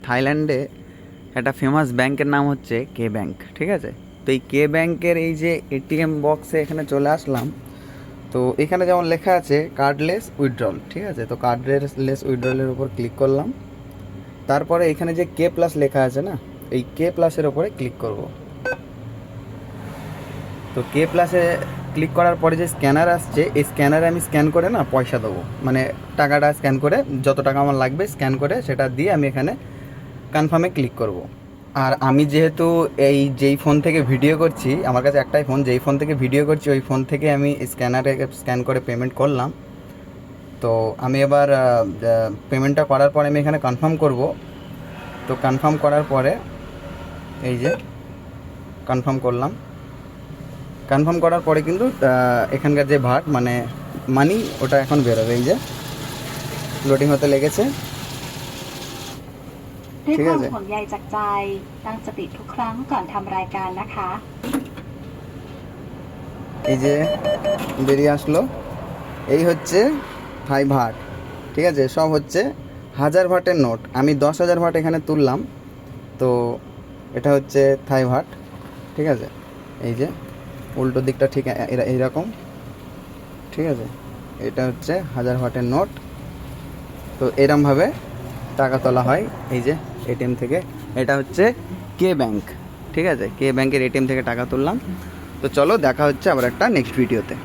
থাইল্যান্ডে একটা ফেমাস ব্যাংকের নাম হচ্ছে কে ব্যাংক, ঠিক আছে। তো এই কে ব্যাংকের এই যে এটিএম বক্সে এখানে চলে আসলাম। তো এখানে যেমন লেখা আছে কার্ডলেস উইথড্রল, ঠিক আছে। তো কার্ডলেস উইথড্রলের উপর ক্লিক করলাম। তারপরে এখানে যে কে প্লাস লেখা আছে না, এই কে প্লাসের ওপরে ক্লিক করব। তো কে প্লাসে ক্লিক করার পরে যে স্ক্যানার আসছে, এই স্ক্যানারে আমি স্ক্যান করে না পয়সা দেবো, মানে টাকাটা স্ক্যান করে যত টাকা আমার লাগবে স্ক্যান করে সেটা দিয়ে আমি এখানে কনফার্মে ক্লিক করব। আর আমি যেহেতু এই যেই ফোন থেকে ভিডিও করছি, আমার কাছে একটাই ফোন, যেই ফোন থেকে ভিডিও করছি ওই ফোন থেকে আমি স্ক্যানারে স্ক্যান করে পেমেন্ট করলাম। তো আমি এবার পেমেন্টটা করার পরে আমি এখানে কনফার্ম করব। তো কনফার্ম করার পরে এই যে কনফার্ম করলাম। কনফার্ম করার পরে কিন্তু এখানকার যে ভাট মানে মানি ওটা এখন বেরোবে। এই যে লোডিং হতে লেগেছে, ด้วย ঠিক ความ আছে। ห่วงใยจากใจตั้งสติทุกครั้งก่อนทำรายการนะคะ এই যে বেরিয়ে আসলো, এই হচ্ছে থাই ভাট, ঠিক আছে। সব হচ্ছে 1000 ভাটের নোট, আমি 10,000 ভাট এখানে তুললাম। তো এটা হচ্ছে থাই ভাট, ঠিক আছে। এই যে উল্টো দিকটা ঠিক এইরকম, ঠিক আছে। এটা হচ্ছে 1000 ভাটের নোট। তো এরমভাবে টাকা তোলা হয় এই যে এটিএম থেকে। এটা হচ্ছে কে ব্যাংক, ঠিক আছে। কে ব্যাংকের এটিএম থেকে টাকা তুললাম। তো চলো দেখা হচ্ছে আবার একটা নেক্সট ভিডিওতে।